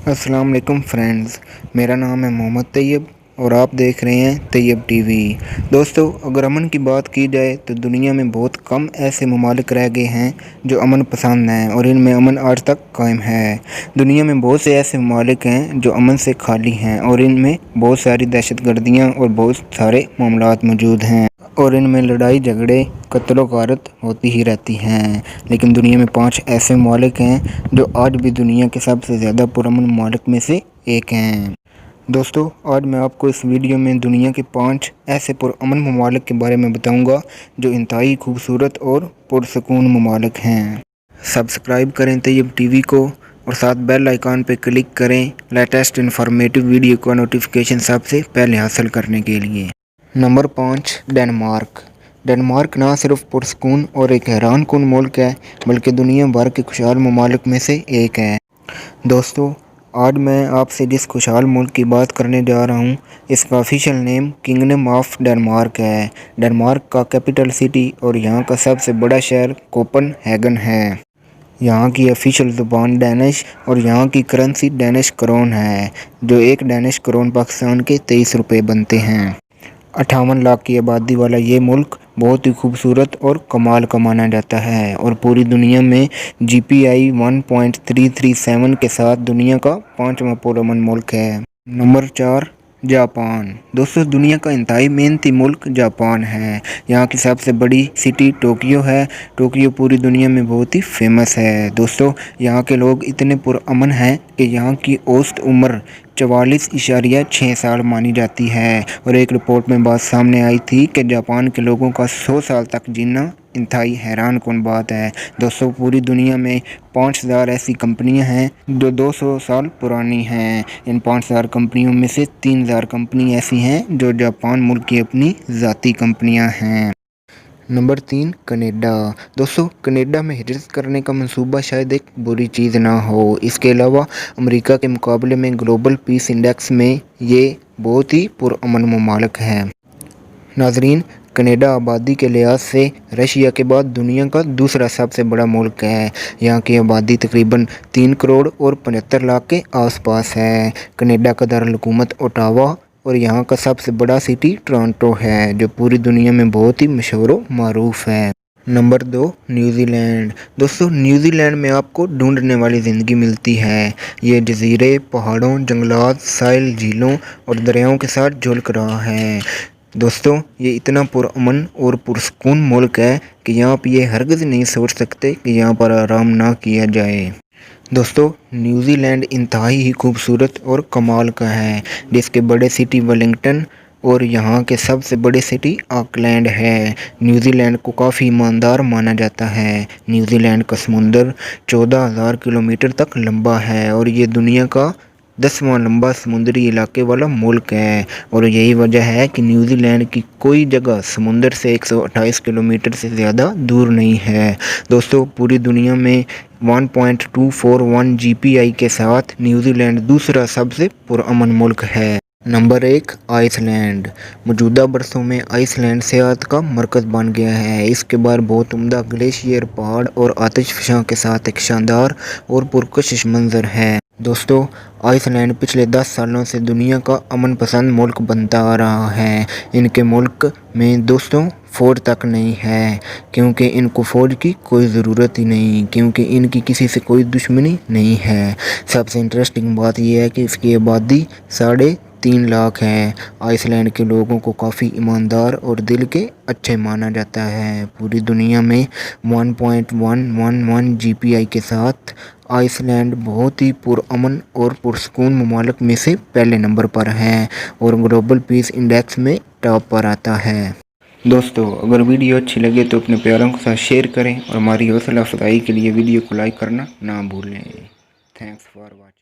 السلام علیکم فرینڈز، میرا نام ہے محمد طیب اور آپ دیکھ رہے ہیں طیب ٹی وی۔ دوستو، اگر امن کی بات کی جائے تو دنیا میں بہت کم ایسے ممالک رہ گئے ہیں جو امن پسند ہیں اور ان میں امن آج تک قائم ہے۔ دنیا میں بہت سے ایسے ممالک ہیں جو امن سے خالی ہیں اور ان میں بہت ساری دہشت گردیاں اور بہت سارے معاملات موجود ہیں اور ان میں لڑائی جھگڑے قتل و غارت ہوتی ہی رہتی ہیں۔ لیکن دنیا میں 5 ایسے ممالک ہیں جو آج بھی دنیا کے سب سے زیادہ پرامن ممالک میں سے ایک ہیں۔ دوستو، آج میں آپ کو اس ویڈیو میں دنیا کے 5 ایسے پرامن ممالک کے بارے میں بتاؤں گا جو انتہائی خوبصورت اور پرسکون ممالک ہیں۔ سبسکرائب کریں طیب ٹی وی کو اور ساتھ بیل آئیکن پہ کلک کریں لیٹسٹ انفارمیٹو ویڈیو کا نوٹیفیکیشن سب سے پہلے حاصل کرنے کے لیے۔ Number 5، Denmark. ڈنمارک نہ صرف پرسکون اور ایک حیران کن ملک ہے بلکہ دنیا بھر کے خوشحال ممالک میں سے ایک ہے۔ دوستو، آج میں آپ سے جس خوشحال ملک کی بات کرنے جا رہا ہوں اس کا official name kingdom of Denmark ہے۔ ڈنمارک کا کیپٹل سٹی اور یہاں کا سب سے بڑا شہر کوپن ہیگن ہے۔ یہاں کی آفیشیل زبان ڈینش اور یہاں کی کرنسی ڈینش کرون ہے، جو ایک ڈینش کرون پاکستان کے 23 روپے بنتے ہیں۔ 58 لاکھ کی آبادی والا یہ ملک بہت ہی خوبصورت اور کمال کا مانا جاتا ہے اور پوری دنیا میں GPI 1.337 کے ساتھ دنیا کا 5واں پرامن ملک ہے۔ Number 4، Japan. دوستو، دنیا کا انتہائی محنتی ملک جاپان ہے۔ یہاں کی سب سے بڑی سٹی ٹوکیو ہے۔ ٹوکیو پوری دنیا میں بہت ہی فیمس ہے۔ دوستو، یہاں کے لوگ اتنے پرامن ہیں کہ یہاں کی اوسط عمر 44.6 سال مانی جاتی ہے اور ایک رپورٹ میں بات سامنے آئی تھی کہ جاپان کے لوگوں کا 100 سال تک جینا انتہائی حیران کن بات ہے۔ دوستو، پوری دنیا میں 5000 ایسی کمپنیاں ہیں جو 200 سال پرانی ہیں۔ ان 5000 کمپنیوں میں سے 3000 کمپنی ایسی ہیں جو جاپان ملک کی اپنی ذاتی کمپنیاں ہیں۔ Number 3، Canada. دوستو، کینیڈا میں ہجرت کرنے کا منصوبہ شاید ایک بری چیز نہ ہو۔ اس کے علاوہ امریکہ کے مقابلے میں گلوبل پیس انڈیکس میں یہ بہت ہی پرامن ممالک ہے۔ ناظرین، کینیڈا آبادی کے لحاظ سے رشیا کے بعد دنیا کا دوسرا سب سے بڑا ملک ہے۔ یہاں کی آبادی تقریباً 3 کروڑ اور 75 لاکھ کے آس پاس ہے۔ کینیڈا کا دارالحکومت اوٹاوا اور یہاں کا سب سے بڑا سٹی ٹورانٹو ہے جو پوری دنیا میں بہت ہی مشہور و معروف ہے۔ Number 2، New Zealand. دوستو، نیوزی لینڈ میں آپ کو ڈھونڈنے والی زندگی ملتی ہے۔ یہ جزیرے، پہاڑوں، جنگلات، ساحل، جھیلوں اور دریاؤں کے ساتھ جھلک رہا ہے۔ دوستو، یہ اتنا پرامن اور پرسکون ملک ہے کہ یہاں آپ یہ ہرگز نہیں سوچ سکتے کہ یہاں پر آرام نہ کیا جائے۔ دوستو، نیوزی لینڈ انتہائی ہی خوبصورت اور کمال کا ہے، جس کے بڑے سٹی ویلنگٹن اور یہاں کے سب سے بڑے سٹی آکلینڈ ہے۔ نیوزی لینڈ کو کافی ایماندار مانا جاتا ہے۔ نیوزی لینڈ کا سمندر 14,000 کلومیٹر تک لمبا ہے اور یہ دنیا کا 10واں لمبا سمندری علاقے والا ملک ہے اور یہی وجہ ہے کہ نیوزی لینڈ کی کوئی جگہ سمندر سے 128 کلومیٹر سے زیادہ دور نہیں ہے۔ دوستو، پوری دنیا میں 1.241 GPI کے ساتھ نیوزی لینڈ دوسرا سب سے پرامن ملک ہے۔ Number 1، Iceland. موجودہ برسوں میں آئس لینڈ سیاحت کا مرکز بن گیا ہے۔ اس کے باہر بہت عمدہ گلیشیئر پہاڑ اور آتش فشاں کے ساتھ ایک شاندار اور پرکشش منظر ہے۔ دوستو، آئس لینڈ پچھلے 10 سالوں سے دنیا کا امن پسند ملک بنتا آ رہا ہے۔ ان کے ملک میں دوستوں فوج تک نہیں ہے کیونکہ ان کو فوج کی کوئی ضرورت ہی نہیں، کیونکہ ان کی کسی سے کوئی دشمنی نہیں ہے۔ سب سے انٹرسٹنگ بات یہ ہے کہ اس کی آبادی 3.5 لاکھ ہے۔ آئس لینڈ کے لوگوں کو کافی ایماندار اور دل کے اچھے مانا جاتا ہے۔ پوری دنیا میں 1.111 GPI کے ساتھ آئس لینڈ بہت ہی پرامن اور پرسکون ممالک میں سے پہلے نمبر پر ہے اور گلوبل پیس انڈیکس میں ٹاپ پر آتا ہے۔ دوستو، اگر ویڈیو اچھی لگے تو اپنے پیاروں کے ساتھ شیئر کریں اور ہماری حوصلہ افزائی کے لیے ویڈیو کو لائک کرنا نہ بھولیں۔ Thanks for watching.